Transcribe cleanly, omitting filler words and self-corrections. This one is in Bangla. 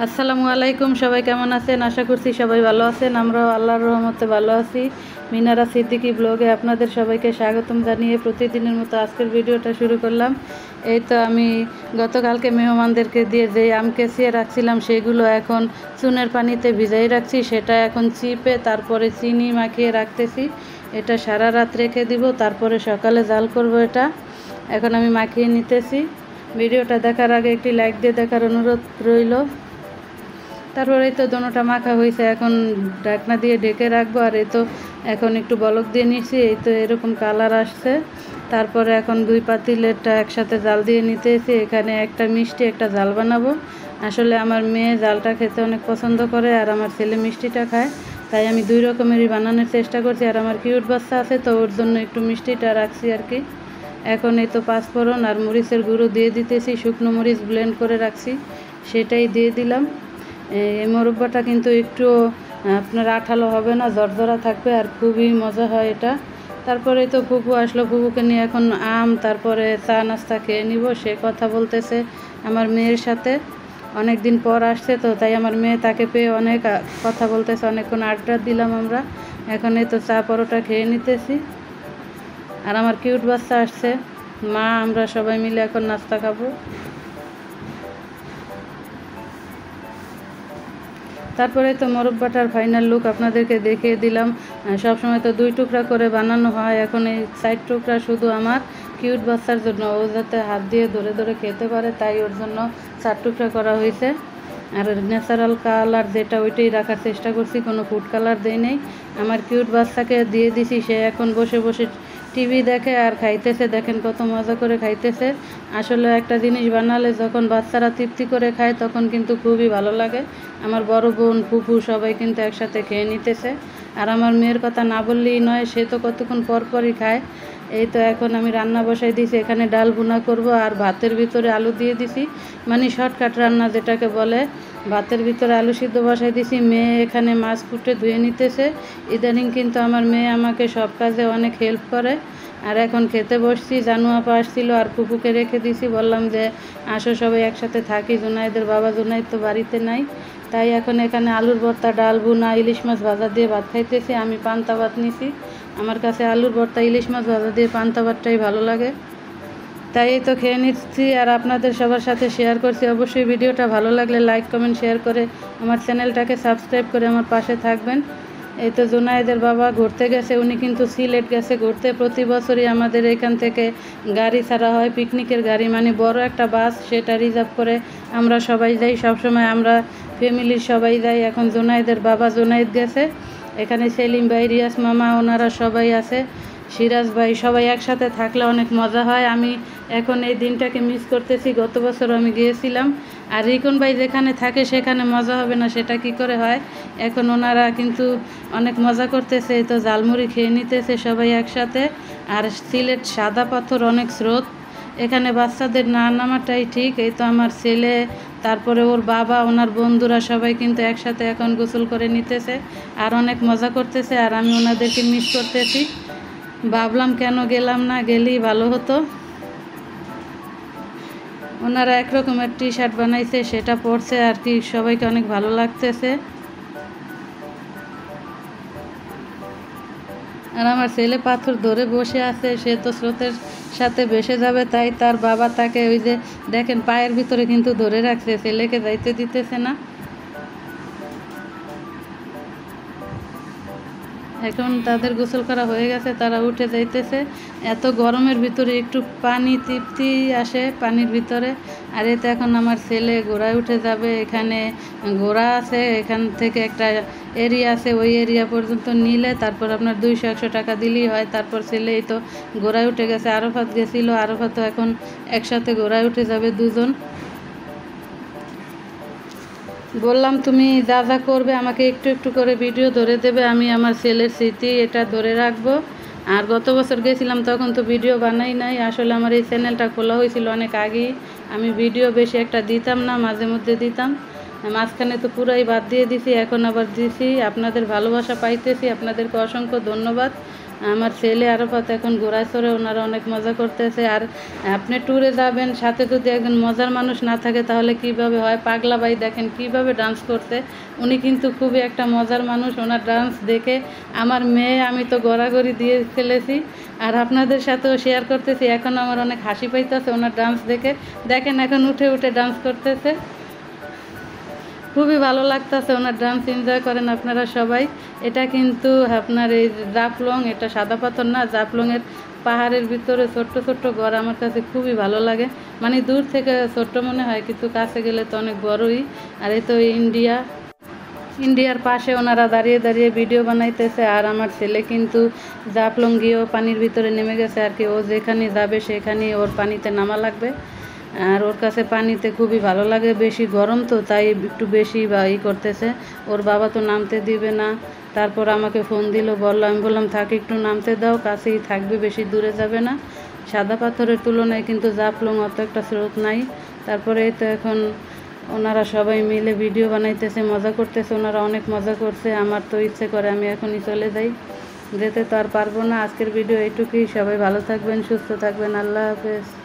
আসসালামু আলাইকুম। সবাই কেমন আছেন? আশা করছি সবাই ভালো আছেন। আমরাও আল্লাহর রহমতে ভালো আছি। মিনারা সিদ্দিকী ব্লগে আপনাদের সবাইকে স্বাগতম জানিয়ে প্রতিদিনের মতো আজকের ভিডিওটা শুরু করলাম। এই তো আমি গতকালকে মেহমানদেরকে দিয়ে যে আম কেচিয়ে রাখছিলাম সেগুলো এখন চুনের পানিতে ভিজাই রাখছি। সেটা এখন চিপে তারপরে চিনি মাখিয়ে রাখতেছি। এটা সারা রাত রেখে দিব, তারপরে সকালে জাল করব। এটা এখন আমি মাখিয়ে নিতেছি। ভিডিওটা দেখার আগে একটি লাইক দিয়ে দেখার অনুরোধ রইল। তারপর এই তো দোনোটা মাখা হয়েছে, এখন ঢাকনা দিয়ে ঢেকে রাখবো। আর এই তো এখন একটু বলক দিয়ে নিচ্ছি, এই তো এরকম কালার আসছে। তারপরে এখন দুই পাতিলেরটা একসাথে জাল দিয়ে নিতেছি। এখানে একটা মিষ্টি একটা জাল বানাবো। আসলে আমার মেয়ে জালটা খেতে অনেক পছন্দ করে আর আমার ছেলে মিষ্টিটা খায়, তাই আমি দুই রকমেরই বানানোর চেষ্টা করছি। আর আমার কিউট বাচ্চা আছে, তো ওর জন্য একটু মিষ্টিটা রাখছি আর কি। এখন এই তো পাঁচফোড়ন আর মরিচের গুঁড়ো দিয়ে দিতেছি, শুকনো মরিচ ব্লেন্ড করে রাখছি সেটাই দিয়ে দিলাম। এই মোরব্বাটা কিন্তু একটু আপনার আঠালো হবে না, জর্জরা থাকবে আর খুবই মজা হয় এটা। তারপরে তো ফুপু আসলো, ফুপুকে নিয়ে এখন আম তারপরে চা নাস্তা খেয়ে নিব। সে কথা বলতেছে আমার মেয়ের সাথে, অনেক দিন পর আসছে তো, তাই আমার মেয়ে তাকে পেয়ে অনেক কথা বলতেছে, অনেকক্ষণ আড্ডা দিলাম আমরা। এখন এই তো চা পরোটা খেয়ে নিতেছি। আর আমার কিউট বাচ্চা আসছে, মা আমরা সবাই মিলে এখন নাস্তা খাবো। তারপরে তো মোরব্বাটার ফাইনাল লুক আপনাদেরকে দেখিয়ে দিলাম। সবসময় তো দুই টুকরা করে বানানো হয়, এখন এই 4 টুকরা শুধু আমার কিউট বাচ্চার জন্য, ও যাতে হাত দিয়ে ধরে ধরে খেতে পারে, তাই ওর জন্য 4 টুকরা করা হয়েছে। আর ন্যাচারাল কালার যেটা ওইটাই রাখার চেষ্টা করছি, কোনো ফুড কালার দেই নেই। আমার কিউট বাচ্চাকে দিয়ে দিছি, সে এখন বসে বসে টিভি দেখে আর খাইতেছে। দেখেন কত মজা করে খাইতেছে। আসলে একটা জিনিস বানালে যখন বাচ্চারা তৃপ্তি করে খায় তখন কিন্তু খুবই ভালো লাগে। আমার বড় বোন ফুপু সবাই কিন্তু একসাথে খেয়ে নিতেছে। আর আমার মেয়ের কথা না বললেই নয়, সে তো কতক্ষণ পরপরই খায়। এই তো এখন আমি রান্না বসাই দিয়েছি, এখানে ডাল ভুনা করব আর ভাতের ভিতরে আলু দিয়ে দিছি, মানে শর্টকাট রান্না যেটাকে বলে। ভাতের ভিতরে আলু সিদ্ধ বসাই দিছি। মেয়ে এখানে মাছ কুটে ধুয়ে নিতেছে। ইদানিং কিন্তু আমার মেয়ে আমাকে সব কাজে অনেক হেল্প করে। আর এখন খেতে বসছি, জানু আপা আসছিল আর ফুপুকে রেখে দিছি, বললাম যে আসো সবাই একসাথে থাকি। জুনাইদের বাবা জুনাইদ তো বাড়িতে নাই, তাই এখন এখানে আলুর ভর্তা, ডাল ভুনা, ইলিশ মাছ ভাজা দিয়ে ভাত খাইতেছি। আমি পান্তা ভাত নিছি, আমার কাছে আলুর ভর্তা ইলিশ মাছ ভাজা দিয়ে পান্তা ভাতটাই ভালো লাগে, তাই এই তো খেয়ে নিচ্ছি আর আপনাদের সবার সাথে শেয়ার করছি। অবশ্যই ভিডিওটা ভালো লাগলে লাইক কমেন্ট শেয়ার করে আমার চ্যানেলটাকে সাবস্ক্রাইব করে আমার পাশে থাকবেন। এই তো জুনায়েদের বাবা ঘুরতে গেছে, উনি কিন্তু সিলেট গেছে ঘুরতে। প্রতি বছরই আমাদের এখান থেকে গাড়ি ছাড়া হয়, পিকনিকের গাড়ি, মানে বড় একটা বাস, সেটা রিজার্ভ করে আমরা সবাই যাই। সবসময় আমরা ফ্যামিলির সবাই যাই। এখন জুনায়েদের বাবা জুনায়েদ গেছে, এখানে সেলিম ভাই, রিয়াজ মামা, ওনারা সবাই আছে, সিরাজ ভাই, সবাই একসাথে থাকলে অনেক মজা হয়। আমি এখন এই দিনটাকে মিস করতেছি। গত বছর আমি গিয়েছিলাম। আর রিকন ভাই যেখানে থাকে সেখানে মজা হবে না, সেটা কি করে হয়। এখন ওনারা কিন্তু অনেক মজা করতেছে, এই তো ঝালমুড়ি খেয়ে নিতেছে সবাই একসাথে। আর সিলেট সাদা পাথর অনেক স্রোত, এখানে বাচ্চাদের না নামাটাই ঠিক। এই তো আমার ছেলে, তারপরে ওর বাবা, ওনার বন্ধুরা সবাই কিন্তু একসাথে এখন গোসল করে নিতেছে আর অনেক মজা করতেছে। আর আমি ওনাদেরকে মিস করতেছি, ভাবলাম কেন গেলাম না, গেলেই ভালো হতো। ওনারা একরকমের টি শার্ট বানাইছে, সেটা পরছে আর কি, সবাইকে অনেক ভালো লাগতেছে। আর আমার ছেলে পাথর ধরে বসে আছে, সে তো স্রোতের সাথে ভেসে যাবে, তাই তার বাবা তাকে ওই যে দেখেন পায়ের ভিতরে কিন্তু ধরে রাখছে, ছেলেকে যাইতে দিতেছে না। এখন তাদের গোসল করা হয়ে গেছে, তারা উঠে যাইতেছে। এত গরমের ভিতরে একটু পানি তৃপ্তি আসে পানির ভিতরে। আর এতে এখন আমার ছেলে ঘোড়ায় উঠে যাবে। এখানে ঘোড়া আছে, এখান থেকে একটা এরিয়া আছে, ওই এরিয়া পর্যন্ত নিলে তারপর আপনার 200-100 টাকা দিলেই হয়। তারপর ছেলে এই তো ঘোড়ায় উঠে গেছে। আরাফাত গেছিলো, আরাফাতও এখন একসাথে ঘোড়ায় উঠে যাবে দুজন। বললাম তুমি যা যা করবে আমাকে একটু একটু করে ভিডিও ধরে দেবে, আমি আমার ছেলের স্মৃতি এটা ধরে রাখবো। আর গত বছর গেছিলাম তখন তো ভিডিও বানাই নাই, আসলে আমার এই চ্যানেলটা খোলা হয়েছিল অনেক আগেই। আমি ভিডিও বেশি একটা দিতাম না, মাঝে মধ্যে দিতাম, মাঝখানে তো পুরাই বাদ দিয়ে দিছি, এখন আবার দিছি। আপনাদের ভালোবাসা পাইতেছি, আপনাদেরকে অসংখ্য ধন্যবাদ। আমার ছেলে আরাফাত এখন ঘোড়ায় চড়ে, ওনারা অনেক মজা করতেছে। আর আপনি ট্যুরে যাবেন, সাথে যদি একজন মজার মানুষ না থাকে তাহলে কিভাবে হয়। পাগলা ভাই দেখেন কিভাবে ডান্স করতে, উনি কিন্তু খুবই একটা মজার মানুষ। ওনার ডান্স দেখে আমার মেয়ে, আমি তো গড়াগড়ি দিয়ে ফেলেছি। আর আপনাদের সাথেও শেয়ার করতেছি, এখন আমার অনেক হাসি পাইতেছে ওনার ডান্স দেখে। দেখেন এখন উঠে উঠে ডান্স করতেছে, খুবই ভালো লাগতেছে ওনার ডান্স। এনজয় করেন আপনারা সবাই। এটা কিন্তু আপনার এই জাফলং, এটা সাদা পাথর না, জাফলংয়ের পাহাড়ের ভিতরে ছোট্ট ছোট্ট ঘর। আমার কাছে খুবই ভালো লাগে, মানে দূর থেকে ছোট্ট মনে হয় কিন্তু কাছে গেলে তো অনেক বড়ই। আর এই তো ইন্ডিয়ার পাশে ওনারা দাঁড়িয়ে দাঁড়িয়ে ভিডিও বানাইতেছে। আর আমার ছেলে কিন্তু জাফলং গিয়েও পানির ভিতরে নেমে গেছে আর কি। ও যেখানে যাবে সেখানে ওর পানিতে নামা লাগবে। আর ওর কাছে পানিতে খুবই ভালো লাগে, বেশি গরম তো তাই একটু বেশি করতেছে। ওর বাবা তো নামতে দিবে না, তারপর আমাকে ফোন দিল, বললো, আমি বললাম থাক একটু নামতে দাও, কাছেই থাকবে, বেশি দূরে যাবে না। সাদা পাথরের তুলনায় কিন্তু জাফলং অত একটা স্রোত নাই। তারপরে এই তো এখন ওনারা সবাই মিলে ভিডিও বানাইতেছে, মজা করতেছে। ওনারা অনেক মজা করছে। আমার তো ইচ্ছে করে আমি এখনই চলে যাই, যেতে তো আর পারবো না। আজকের ভিডিও এইটুকুই। সবাই ভালো থাকবেন, সুস্থ থাকবেন। আল্লাহ হাফেজ।